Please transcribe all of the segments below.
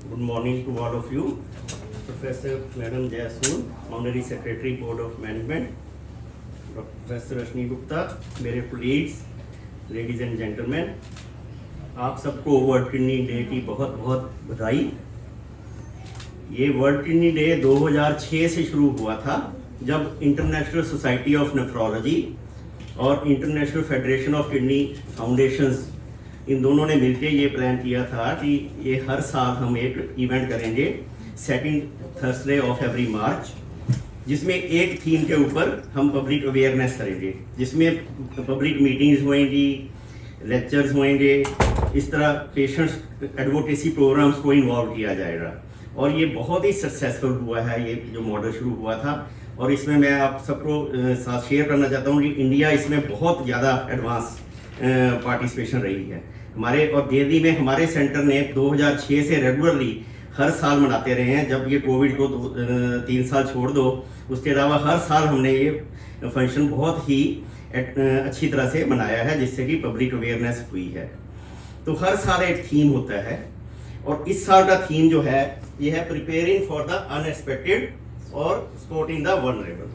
Good morning to all of you. Professor Madam Jayasoon, Honorary Secretary Board of Management, Professor Ashni Gupta, मेरे colleagues, ladies and gentlemen, आप सबको world kidney day की बहुत बहुत बधाई। ये वर्ल्ड किडनी डे 2006 से शुरू हुआ था, जब इंटरनेशनल सोसाइटी ऑफ नेफ्रोलॉजी और International Federation of Kidney Foundations, इन दोनों ने मिलकर ये प्लान किया था कि ये हर साल हम एक इवेंट करेंगे सेकंड थर्सडे ऑफ एवरी मार्च, जिसमें एक थीम के ऊपर हम पब्लिक अवेयरनेस करेंगे, जिसमें पब्लिक मीटिंग्स होंगी, लेक्चर्स होंगे, इस तरह पेशेंट्स एडवोकेसी प्रोग्राम्स को इन्वॉल्व किया जाएगा। और ये बहुत ही सक्सेसफुल हुआ है, ये जो मॉडल शुरू हुआ था। और इसमें मैं आप सबको साथ शेयर करना चाहता हूँ कि इंडिया इसमें बहुत ज़्यादा एडवांस पार्टिसिपेशन रही है हमारे। और दिल्ली में हमारे सेंटर ने 2006 से रेगुलरली हर साल मनाते रहे हैं। जब ये कोविड को 3 साल छोड़ दो, उसके अलावा हर साल हमने ये फंक्शन बहुत ही अच्छी तरह से मनाया है, जिससे कि पब्लिक अवेयरनेस हुई है। तो हर साल एक थीम होता है, और इस साल का थीम जो है ये है प्रिपेयरिंग फॉर द अनएक्सपेक्टेड और सपोर्टिंग द वल्नरेबल।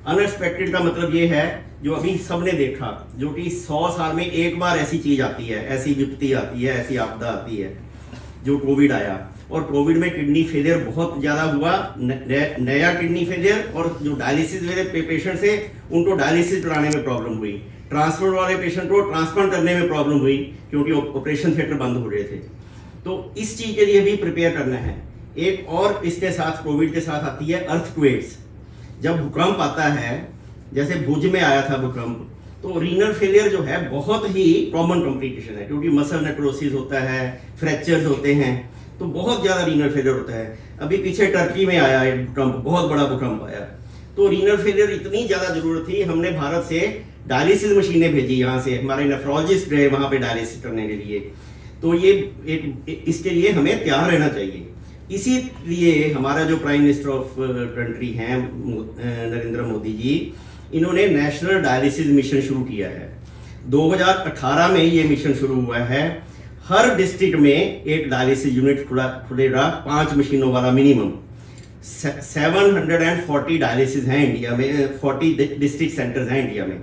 अनएक्सपेक्टेड का मतलब ये है जो अभी सबने देखा, जो कि 100 साल में एक बार ऐसी चीज आती है, ऐसी विपत्ति आती है, ऐसी आपदा आती है, जो कोविड आया। और कोविड में किडनी फेलियर बहुत ज्यादा हुआ, नया किडनी फेलियर, और जो डायलिसिस वाले पेशेंट्स है उनको डायलिसिस कराने में प्रॉब्लम हुई, ट्रांसप्लांट वाले पेशेंट को ट्रांसप्लांट करने में प्रॉब्लम हुई, क्योंकि ऑपरेशन थिएटर बंद हो रहे थे। तो इस चीज के लिए भी प्रिपेयर करना है। एक और इसके साथ कोविड के साथ आती है अर्थक्वेक्स। जब भूकंप आता है, जैसे भुज में आया था भूकंप, तो रीनल फेलियर जो है बहुत ही कॉमन कॉम्प्लिकेशन है, क्योंकि मसल नेक्रोसिस होता है, फ्रैक्चर्स होते हैं, तो बहुत ज्यादा रीनल फेलियर होता है। अभी पीछे टर्की में आया एक भूकंप, बहुत बड़ा भूकंप आया, तो रीनल फेलियर इतनी ज्यादा जरूरत थी, हमने भारत से डायलिसिस मशीनें भेजी, यहाँ से हमारे नेफ्रोलॉजिस्ट गए वहां पे डायलिसिस करने के लिए। तो ये इसके लिए हमें तैयार रहना चाहिए। इसीलिए हमारा जो प्राइम मिनिस्टर ऑफ कंट्री हैं नरेंद्र मोदी जी, इन्होंने नेशनल डायलिसिस मिशन शुरू किया है। 2018 में ये मिशन शुरू हुआ है। हर डिस्ट्रिक्ट में एक डायलिसिस यूनिट खुलेगा, 5 मशीनों वाला मिनिमम। 740 डायलिसिस हैं इंडिया में, 40 डिस्ट्रिक्ट सेंटर्स हैं इंडिया में।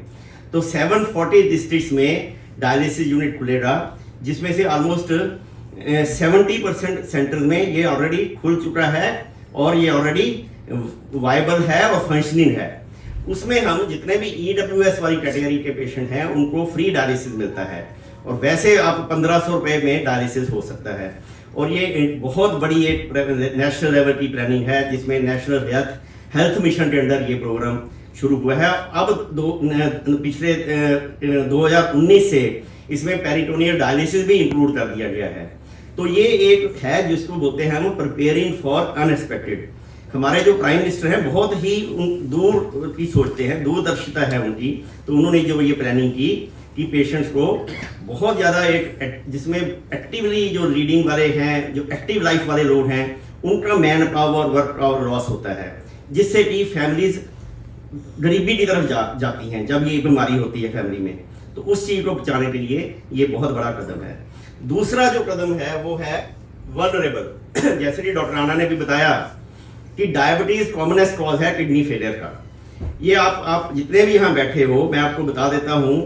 तो 740 डिस्ट्रिक्ट्स में डायलिसिस यूनिट खुलेगा, जिसमें से ऑलमोस्ट 70% सेंटर्स में ये ऑलरेडी खुल चुका है, और ये ऑलरेडी वायबल है और फंक्शनिंग है। उसमें हम जितने भी EWS वाली कैटेगरी के पेशेंट हैं उनको फ्री डायलिसिस मिलता है, और वैसे आप 1500 रुपए में डायलिसिस हो सकता है। और ये बहुत बड़ी एक नेशनल लेवल की प्लानिंग है, जिसमें नेशनल हेल्थ मिशन के अंदर ये प्रोग्राम शुरू हुआ है। अब पिछले 2019 से इसमें पेरिटोनियल डायलिसिस भी इंक्लूड कर दिया गया है। तो ये एक है जिसको बोलते हैं हम प्रिपेयरिंग फॉर अनएक्सपेक्टेड। हमारे जो प्राइम मिनिस्टर हैं बहुत ही दूर की सोचते हैं, दूरदर्शिता है उनकी। तो उन्होंने जो ये प्लानिंग की कि पेशेंट्स को बहुत ज़्यादा एक जिसमें एक्टिवली जो रीडिंग वाले हैं, जो एक्टिव लाइफ वाले लोग हैं, उनका man power work power loss होता है, जिससे कि फैमिलीज गरीबी की तरफ जाती हैं जब ये बीमारी होती है फैमिली में। तो उस चीज़ को बचाने के लिए ये बहुत बड़ा कदम है। दूसरा जो कदम है वो है वल्नरेबल। जैसे कि डॉक्टर राणा ने भी बताया कि डायबिटीज कॉमनेस्ट कॉज है किडनी फेलियर का। ये आप जितने भी यहाँ बैठे हो, मैं आपको बता देता हूँ,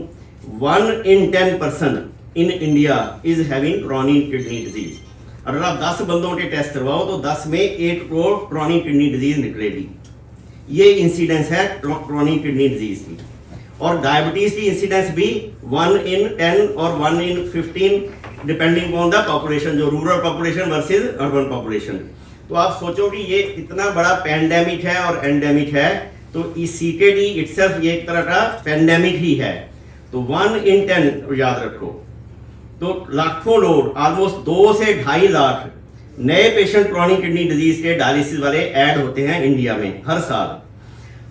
1 in 10 person in India is having chronic kidney disease. अगर आप 10 बंदों के टेस्ट करवाओ तो 10 में 1 को क्रॉनिक किडनी डिजीज निकलेगी। ये इंसिडेंस है क्रॉनिक किडनी डिजीज की। और डायबिटीज की इंसिडेंस भी 1 in 10 और 1 in 15 depending on the population, जो rural population versus urban population. तो आप सोचो कि ये इतना बड़ा पैंडेमिक है और एंडेमिक है, तो CKD इटसेल्फ ये एक तरह का पैंडेमिक ही है। तो 1 in 10 याद रखो। तो लाखों लोग, ऑलमोस्ट 2 से 2.5 लाख नए पेशेंट क्रॉनिक किडनी डिजीज के डायलिसिस वाले ऐड होते हैं इंडिया में हर साल।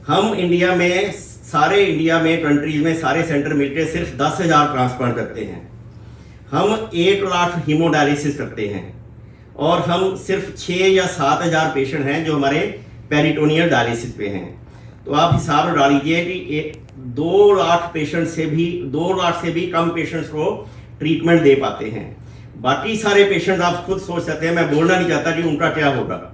हम इंडिया में, सारे इंडिया में कंट्रीज में सारे सेंटर मिलकर सिर्फ 10,000 ट्रांसप्लांट करते हैं। हम 1 लाख हीमोडायलिसिस करते हैं, और हम सिर्फ 6 या 7,000 पेशेंट हैं जो हमारे पेरिटोनियल डायलिसिस पे हैं। तो आप हिसाब लगा लीजिए कि 2 लाख पेशेंट से भी 2 लाख से भी कम पेशेंट्स को ट्रीटमेंट दे पाते हैं। बाकी सारे पेशेंट्स आप खुद सोच सकते हैं, मैं बोलना नहीं चाहता कि उनका क्या होगा।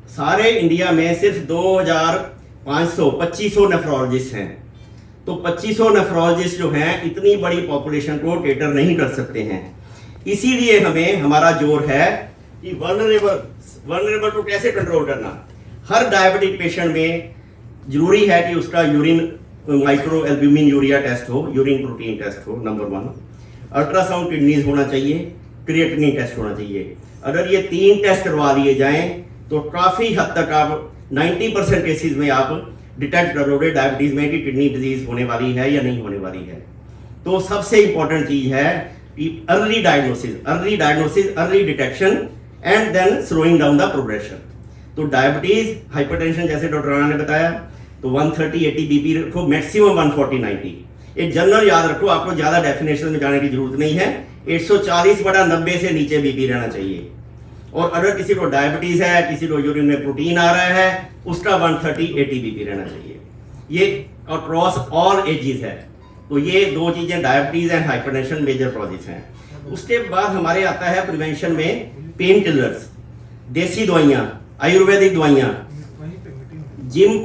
सारे इंडिया में सिर्फ 2500 नेफ्रोलॉजिस्ट हैं, तो 2500 नेफ्रोलॉजिस्ट जो हैं इतनी बड़ी पॉपुलेशन को केटर नहीं कर सकते हैं। इसीलिए हमें हमारा जोर है कि वल्नरेबल को कैसे कंट्रोल करना। हर डायबिटिक पेशेंट में जरूरी है कि उसका urine micro albumin urea test हो, यूरिन प्रोटीन टेस्ट हो, नंबर 1। अल्ट्रासाउंड किडनीज होना चाहिए, क्रिएटिनिन टेस्ट होना चाहिए। अगर ये 3 टेस्ट करवा लिए जाएं तो काफ़ी हद तक आप 90% केसेस में आप डिटेक्ट करोगे डायबिटीज़ में कि किडनी डिजीज होने वाली है या नहीं होने वाली है। तो सबसे इंपॉर्टेंट चीज़ है कि early diagnosis, early detection and then slowing down the progression. तो डायबिटीज़, हाइपरटेंशन जैसे डॉक्टर राणा ने बताया, तो 130/80 बीपी रखो, मैक्सिमम 140/90। एक जनरल याद रखो, आपको ज़्यादा डेफिनेशन में जाने की जरूरत नहीं है। 140/90 से नीचे बीपी रहना चाहिए। और अगर किसी को डायबिटीज है, किसी को यूरिन में प्रोटीन आ रहा है, उसका 130/80 बीपी रहना चाहिए। ये अक्रॉस ऑल एजेस है। तो ये 2 चीजें, diabetes and hypertension, major causes हैं। उसके बाद हमारे आता है प्रिवेंशन में पेन किलर्स, देसी दवाइयाँ, आयुर्वेदिक दवाइयाँ, जिम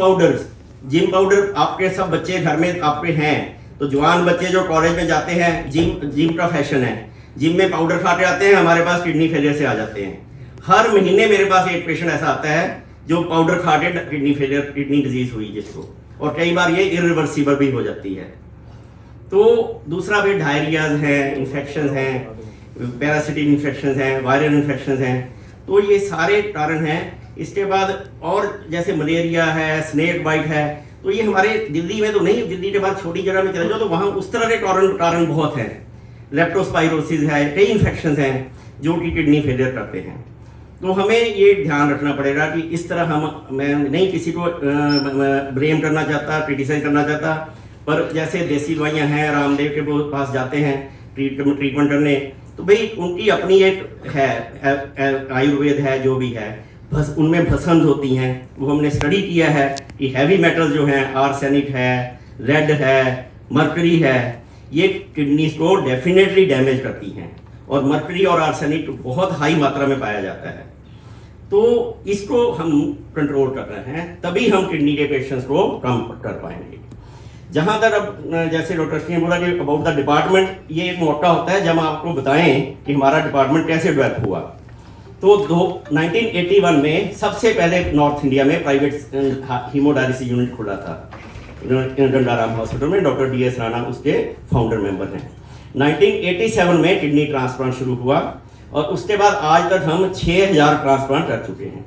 पाउडर आपके सब बच्चे घर में आपके हैं, तो जवान बच्चे जो कॉलेज में जाते हैं, जिम का फैशन है, जिम में पाउडर खा के आते हैं, हमारे पास किडनी फेलियर से आ जाते हैं। हर महीने मेरे पास एक पेशेंट ऐसा आता है जो पाउडर खा के किडनी डिजीज हुई जिसको, और कई बार ये इरिवर्सिबल भी हो जाती है। तो दूसरा भी डायरियाज हैं, इन्फेक्शन हैं, पैरासिटिक इन्फेक्शन हैं, वायरल इन्फेक्शन हैं, तो ये सारे कारण हैं। इसके बाद और जैसे मलेरिया है, स्नेक बाइट है, तो ये हमारे दिल्ली में तो नहीं, दिल्ली के बाद छोटी जगह में चले जाओ तो वहाँ उस तरह के कारण बहुत हैं। लेप्टोस्पाइरोसिस है, कई इन्फेक्शन हैं जो कि किडनी फेलियर करते हैं। तो हमें ये ध्यान रखना पड़ेगा कि इस तरह मैं नहीं किसी को ब्लेम करना चाहता, क्रिटिसाइज करना चाहता, पर जैसे देसी दवाइयाँ हैं, रामदेव के पास जाते हैं ट्रीटमेंट करने, तो भाई उनकी अपनी एक है, आयुर्वेद है, जो भी है, बस उनमें भस्म होती हैं। वो हमने स्टडी किया है कि हैवी मेटल्स जो हैं, आर्सेनिक है, लेड है, मर्करी है, ये किडनी को डेफिनेटली डैमेज करती हैं, और मर्करी और आर्सेनिक बहुत हाई मात्रा में पाया जाता है। तो इसको हम कंट्रोल कर रहे हैं, तभी हम किडनी के पेशेंट्स को कम कर पाएंगे। जहां तक अब जैसे डॉक्टर सिंह ने बोला कि अबाउट द डिपार्टमेंट, ये एक मौका होता है जब हम आपको बताएं कि हमारा डिपार्टमेंट कैसे डेवलप हुआ। तो 1981 में सबसे पहले नॉर्थ इंडिया में प्राइवेट हीमोडायलिसिस यूनिट खुला था गंगाराम हॉस्पिटल में। डॉक्टर DS राणा उसके फाउंडर मेंबर हैं। 1987 में किडनी ट्रांसप्लांट शुरू हुआ, और उसके बाद आज तक हम 6000 ट्रांसप्लांट कर चुके हैं।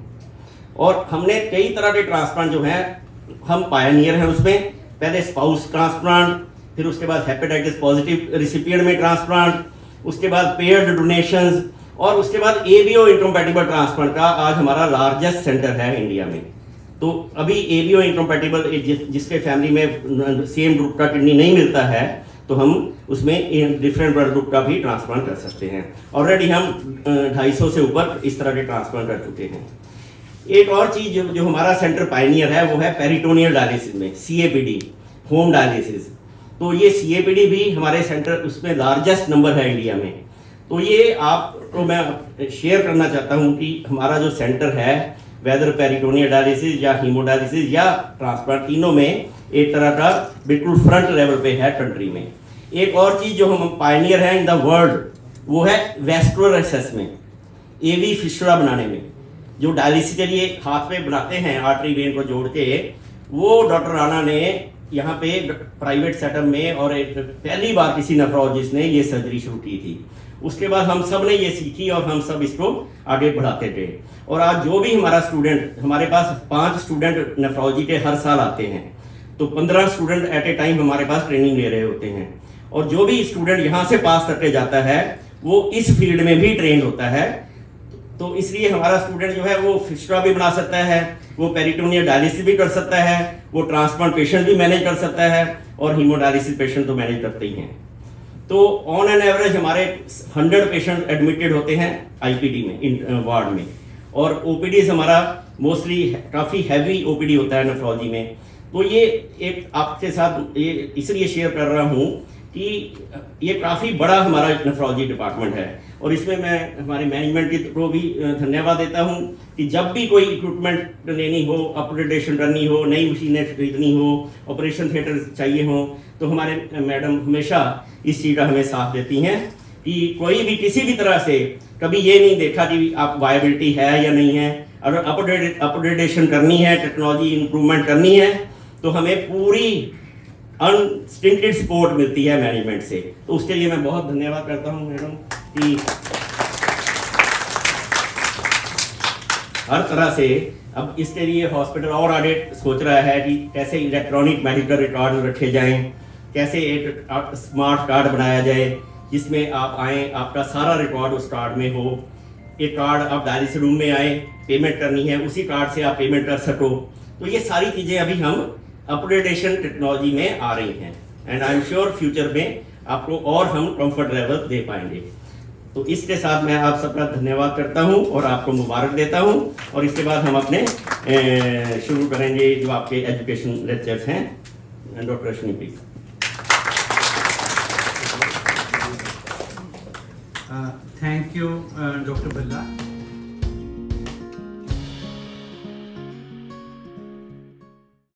और हमने कई तरह के ट्रांसप्लांट जो हैं, हम पायनियर हैं उसमें। पहले स्पाउस ट्रांसप्लांट, फिर उसके बाद हेपेटाइटिस पॉजिटिव रिसिपिएंट में ट्रांसप्लांट, उसके बाद पेयर्ड डोनेशंस, और उसके बाद ABO इनकम्पैटिबल ट्रांसप्लांट का आज हमारा लार्जेस्ट सेंटर है इंडिया में। तो अभी ABO इनकम्पैटिबल जिसके फैमिली में सेम ग्रुप का किडनी नहीं मिलता है, तो हम उसमें डिफरेंट ब्लड ग्रुप का भी ट्रांसप्लांट कर सकते हैं। ऑलरेडी हम 250 से ऊपर इस तरह के ट्रांसप्लांट कर चुके हैं। एक और चीज जो हमारा सेंटर पायनियर है, वो है पेरिटोनियल डायलिसिस में, CAPD, होम डायलिसिस। तो ये CAPD भी हमारे सेंटर उसमें लार्जेस्ट नंबर है इंडिया में। तो ये आपको मैं शेयर करना चाहता हूँ कि हमारा जो सेंटर है, वेदर पेरिटोनियल डायलिसिस या हीमोडायलिसिस या ट्रांसप्लांट, तीनों में एक तरह का बिल्कुल फ्रंट लेवल पे है कंट्री में। एक और चीज जो हम पायनियर है इन द वर्ल्ड, वो है वैस्कुलर एक्सेस में, AV फिस्टुला बनाने में। जो डायलिसिस के लिए हाथ पे बनाते हैं आर्टरी वेन को जोड़ के, वो डॉक्टर राणा ने यहाँ पे प्राइवेट सेटअप में, और पहली बार किसी नेफ्रोलॉजिस्ट ने ये सर्जरी शुरू की थी। उसके बाद हम सब ने ये सीखी और हम सब इसको आगे बढ़ाते थे। और आज जो भी हमारा स्टूडेंट, हमारे पास 5 स्टूडेंट नेफ्रोलॉजी के हर साल आते हैं, तो 15 स्टूडेंट एट ए टाइम हमारे पास ट्रेनिंग ले रहे होते हैं। और जो भी स्टूडेंट यहाँ से पास करके जाता है, वो इस फील्ड में भी ट्रेन होता है। तो इसलिए हमारा स्टूडेंट जो है वो फिस्टुला भी बना सकता है, वो पेरिटोनियल डायलिसिस भी कर सकता है, वो ट्रांसप्लांट पेशेंट भी मैनेज कर सकता है, और हीमोडायलिसिस पेशेंट तो मैनेज करते ही हैं। तो ऑन एन एवरेज हमारे 100 पेशेंट एडमिटेड होते हैं IPD में, वार्ड में। और OPDs हमारा मोस्टली काफ़ी हैवी OPD होता है नेफ्रोलॉजी में। तो ये एक आपके साथ ये इसलिए शेयर कर रहा हूँ कि ये काफ़ी बड़ा हमारा नेफ्रोलॉजी डिपार्टमेंट है और इसमें मैं हमारे मैनेजमेंट को भी धन्यवाद देता हूँ कि जब भी कोई इक्विपमेंट लेनी हो, अपग्रेडेशन करनी हो, नई मशीनें खरीदनी हो, ऑपरेशन थिएटर चाहिए हो, तो हमारे मैडम हमेशा इस चीज़ का हमें साथ देती हैं कि कोई भी किसी भी तरह से कभी ये नहीं देखा कि आप वायबिलिटी है या नहीं है। अगर अपग्रेडेशन करनी है, टेक्नोलॉजी इंप्रूवमेंट करनी है, तो हमें पूरी अनस्टिंटेड सपोर्ट मिलती है मैनेजमेंट से। तो उसके लिए मैं बहुत धन्यवाद करता हूँ मैडम कि हर तरह से अब इसके लिए हॉस्पिटल और आगे सोच रहा है कि कैसे इलेक्ट्रॉनिक मेडिकल रिकॉर्ड रखे जाएं, कैसे एक स्मार्ट कार्ड बनाया जाए जिसमें आप आएँ, आपका सारा रिकॉर्ड उस कार्ड में हो। एक कार्ड आप डायलिसिस रूम में आए, पेमेंट करनी है, उसी कार्ड से आप पेमेंट कर सको। तो ये सारी चीज़ें अभी हम अपग्रेडेशन टेक्नोलॉजी में आ रही हैं and I am sure future में आपको और हम कंफर्ट लेवल दे पाएंगे। तो इसके साथ मैं आप सबका धन्यवाद करता हूं और आपको मुबारक देता हूं और इसके बाद हम अपने शुरू करेंगे जो आपके एजुकेशन लेक्चर्स हैं। Doctor Rashmi please. Thank you doctor Birla.